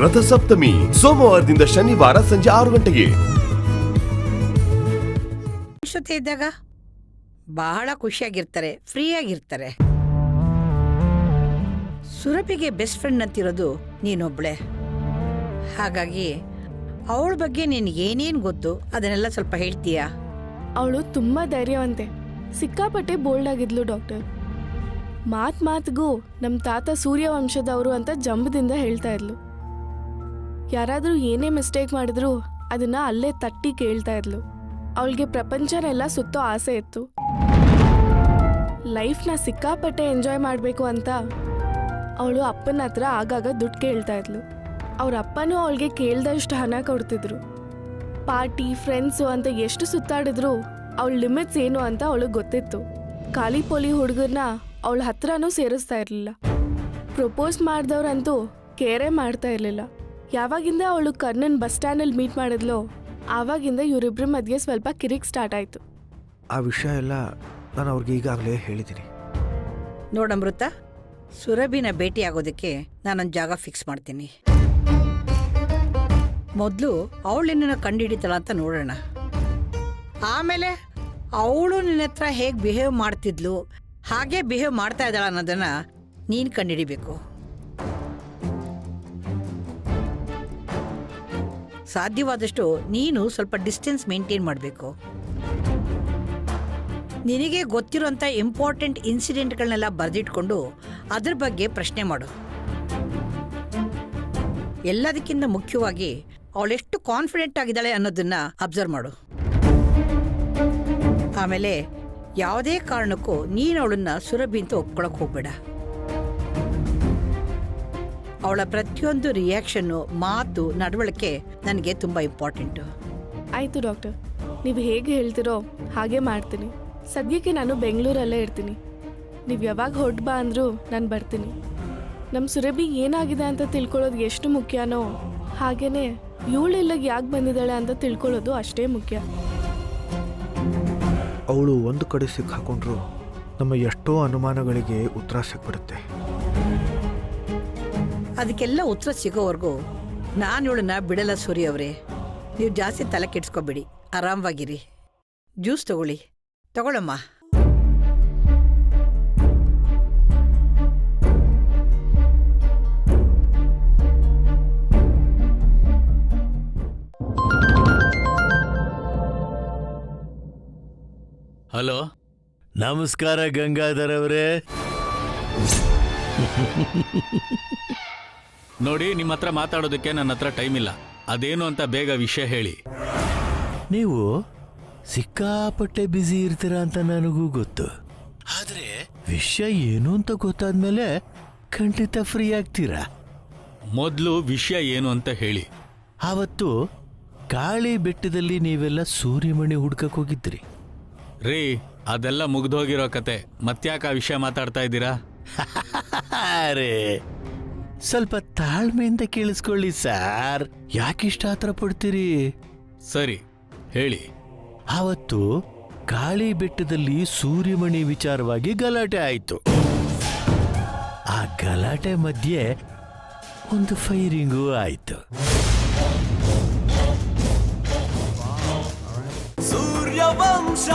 ರಥಸಪ್ತಮಿ ಸೋಮವಾರದಿಂದ ಶನಿವಾರ ಸಂಜೆ 6 ಗಂಟೆಗೆ. ಜೊತೆ ಇದ್ದಾಗ ಬಹಳ ಖುಷಿಯಾಗಿರ್ತಾರೆ, ಫ್ರೀ ಆಗಿರ್ತಾರೆ. ಸುರಭಿಗೆ ಬೆಸ್ಟ್ ಫ್ರೆಂಡ್ ಅಂತಿರೋದು ನೀನೊಬ್ಳೆ. ಹಾಗಾಗಿ ಅವಳ ಬಗ್ಗೆ ನಿನಗೆ ಏನೇನು ಗೊತ್ತು ಅದನ್ನೆಲ್ಲ ಸ್ವಲ್ಪ ಹೇಳ್ತೀಯಾ? ಅವಳು ತುಂಬ ಧೈರ್ಯವಂತೆ, ಸಿಕ್ಕಾಪಟ್ಟೆ ಬೋಲ್ಡ್ ಆಗಿದ್ಲು ಡಾಕ್ಟರ್. ಮಾತಿಗೂ ನಮ್ಮ ತಾತ ಸೂರ್ಯವಂಶದವರು ಅಂತ ಜಂಬದಿಂದ ಹೇಳ್ತಾ ಇದ್ಲು. ಯಾರಾದರೂ ಏನೇ ಮಿಸ್ಟೇಕ್ ಮಾಡಿದ್ರು ಅದನ್ನ ಅಲ್ಲೇ ತಟ್ಟಿ ಕೇಳ್ತಾ ಇದ್ಲು. ಅವಳಿಗೆ ಪ್ರಪಂಚನೆಲ್ಲ ಸುತ್ತೋ ಆಸೆ ಇತ್ತು. ಲೈಫ್ನ ಸಿಕ್ಕಾಪಟ್ಟೆ ಎಂಜಾಯ್ ಮಾಡಬೇಕು ಅಂತ ಅವಳು ಅಪ್ಪನ ಹತ್ರ ಆಗಾಗ ದುಡ್ಡು ಕೇಳ್ತಾ ಇದ್ಲು. ಅವ್ರ ಅಪ್ಪನೂ ಅವಳಿಗೆ ಕೇಳ್ದಷ್ಟು ಹಣ ಕೊಡ್ತಿದ್ರು. ಪಾರ್ಟಿ, ಫ್ರೆಂಡ್ಸು ಅಂತ ಎಷ್ಟು ಸುತ್ತಾಡಿದ್ರು ಅವಳ ಲಿಮಿಟ್ಸ್ ಏನು ಅಂತ ಅವಳಿಗೆ ಗೊತ್ತಿತ್ತು. ಖಾಲಿ ಪೋಲಿ ಹುಡುಗರನ್ನ ಅವಳ ಹತ್ರನೂ ಸೇರಿಸ್ತಾ ಇರಲಿಲ್ಲ. ಪ್ರಪೋಸ್ ಮಾಡಿದವ್ರಂತೂ ಕೇರೇ ಮಾಡ್ತಾ ಇರಲಿಲ್ಲ. ಯಾವಾಗಿಂದ ಅವಳು ಕರ್ಣನ್ ಬಸ್ ಸ್ಟ್ಯಾಂಡಲ್ಲಿ ಮೀಟ್ ಮಾಡಿದ್ಲೋ ಆವಾಗಿಂದ ಇವರಿಬ್ಬರ ಮಧ್ಯೆ ಸ್ವಲ್ಪ ಕಿರಿಕ್ ಸ್ಟಾರ್ಟ್ ಆಯಿತು. ಆ ವಿಷಯ ಎಲ್ಲ ನಾನು ಅವ್ರಿಗೆ ಈಗಾಗಲೇ ಹೇಳಿದ್ದೀನಿ. ನೋಡಮೃತ, ಸುರಭಿನ ಭೇಟಿ ಆಗೋದಕ್ಕೆ ನಾನೊಂದು ಜಾಗ ಫಿಕ್ಸ್ ಮಾಡ್ತೀನಿ. ಮೊದಲು ಅವಳು ನಿನ್ನನ್ನು ಕಂಡುಹಿಡಿತಾಳ ಅಂತ ನೋಡೋಣ. ಆಮೇಲೆ ಅವಳು ನಿನ್ನ ಹತ್ರ ಹೇಗೆ ಬಿಹೇವ್ ಮಾಡ್ತಿದ್ಲು, ಹಾಗೆ ಬಿಹೇವ್ ಮಾಡ್ತಾ ಇದ್ದಾಳ ಅನ್ನೋದನ್ನ ನೀನು ಕಂಡುಹಿಡಿಬೇಕು. ಸಾಧ್ಯವಾದಷ್ಟು ನೀನು ಸ್ವಲ್ಪ ಡಿಸ್ಟೆನ್ಸ್ ಮೇಂಟೈನ್ ಮಾಡಬೇಕು. ನಿನಗೆ ಗೊತ್ತಿರೋಂಥ ಇಂಪಾರ್ಟೆಂಟ್ ಇನ್ಸಿಡೆಂಟ್ಗಳನ್ನೆಲ್ಲ ಬರೆದಿಟ್ಕೊಂಡು ಅದ್ರ ಬಗ್ಗೆ ಪ್ರಶ್ನೆ ಮಾಡು. ಎಲ್ಲದಕ್ಕಿಂತ ಮುಖ್ಯವಾಗಿ ಅವಳೆಷ್ಟು ಕಾನ್ಫಿಡೆಂಟ್ ಆಗಿದ್ದಾಳೆ ಅನ್ನೋದನ್ನ ಅಬ್ಸರ್ವ್ ಮಾಡು. ಆಮೇಲೆ ಯಾವುದೇ ಕಾರಣಕ್ಕೂ ನೀನು ಅವಳನ್ನ ಸುರಭಿ ಅಂತ ಒಪ್ಕೊಳಕ್ ಹೋಗ್ಬೇಡ. ಅವಳ ಪ್ರತಿಯೊಂದು ರಿಯಾಕ್ಷನ್ನು, ಮಾತು, ನಡವಳಿಕೆ ನನಗೆ ತುಂಬ ಇಂಪಾರ್ಟೆಂಟು. ಆಯಿತು ಡಾಕ್ಟರ್, ನೀವು ಹೇಗೆ ಹೇಳ್ತಿರೋ ಹಾಗೆ ಮಾಡ್ತೀನಿ. ಸದ್ಯಕ್ಕೆ ನಾನು ಬೆಂಗಳೂರಲ್ಲೇ ಇರ್ತೀನಿ. ನೀವು ಯಾವಾಗ ಹೊರಟು ಬಾ ಅಂದರೂ ನಾನು ಬರ್ತೀನಿ. ನಮ್ಮ ಸುರಭಿ ಏನಾಗಿದೆ ಅಂತ ತಿಳ್ಕೊಳ್ಳೋದು ಎಷ್ಟು ಮುಖ್ಯನೋ ಹಾಗೇನೆ ಇವಳು ಇಲ್ಲಿಗೆ ಯಾಕೆ ಬಂದಿದ್ದಾಳೆ ಅಂತ ತಿಳ್ಕೊಳ್ಳೋದು ಅಷ್ಟೇ ಮುಖ್ಯ. ಅವಳು ಒಂದು ಕಡೆ ಸಿಕ್ಕಾಕೊಂಡ್ರು ನಮ್ಮ ಎಷ್ಟೋ ಅನುಮಾನಗಳಿಗೆ ಉತ್ತರ ಸಿಕ್ಬಿಡುತ್ತೆ. ಅದಕ್ಕೆಲ್ಲ ಉತ್ತರ ಸಿಗೋವರೆಗೂ ನಾನು ಇವಳನ್ನ ಬಿಡಲ್ಲ ಸೂರ್ಯ ಅವರೇ. ನೀವು ಜಾಸ್ತಿ ತಲೆ ಕೆಡ್ಸ್ಕೊಬೇಡಿ, ಆರಾಮವಾಗಿರಿ. ಜ್ಯೂಸ್ ತಗೊಳ್ಳಮ್ಮ. ಹಲೋ, ನಮಸ್ಕಾರ ಗಂಗಾಧರ್ ಅವರೇ. ನೋಡಿ, ನಿಮ್ಮ ಹತ್ರ ಮಾತಾಡೋದಕ್ಕೆ ನನ್ನ ಹತ್ರ ಟೈಮ್ ಇಲ್ಲ. ಅದೇನು ಅಂತ ಬೇಗ ವಿಷಯ ಹೇಳಿ. ನೀವು ಸಿಕ್ಕಾಪಟ್ಟೆ ಬ್ಯುಸಿ ಇರ್ತೀರ ಅಂತ ನನಗೂ ಗೊತ್ತು. ಆದ್ರೆ ವಿಷಯ ಏನು ಅಂತ ಗೊತ್ತಾದ್ಮೇಲೆ ಖಂಡಿತ ಫ್ರೀ ಆಗ್ತೀರಾ. ಮೊದಲು ವಿಷಯ ಏನು ಅಂತ ಹೇಳಿ. ಆವತ್ತು ಕಾಳಿ ಬೆಟ್ಟದಲ್ಲಿ ನೀವೆಲ್ಲ ಸೂರ್ಯಮಣಿ ಹುಡ್ಕಕ್ ಹೋಗಿದ್ರಿ ರೀ. ಅದೆಲ್ಲ ಮುಗ್ದೋಗಿರೋ ಕತೆ. ಮತ್ತ್ಯಾಕ ಆ ವಿಷಯ ಮಾತಾಡ್ತಾ ಇದ್ದೀರಾ? ಅರೇ, ಸ್ವಲ್ಪ ತಾಳ್ಮೆಯಿಂದ ಕೇಳಿಸ್ಕೊಳ್ಳಿ ಸಾರ್. ಯಾಕಿಷ್ಟ ಆತರ ಪಡ್ತೀರಿ? ಸರಿ ಹೇಳಿ. ಆವತ್ತು ಕಾಳಿ ಬೆಟ್ಟದಲ್ಲಿ ಸೂರ್ಯಮಣಿ ವಿಚಾರವಾಗಿ ಗಲಾಟೆ ಆಯಿತು. ಆ ಗಲಾಟೆ ಮಧ್ಯೆ ಒಂದು ಫೈರಿಂಗೂ ಆಯಿತು. ಸೂರ್ಯವಂಶ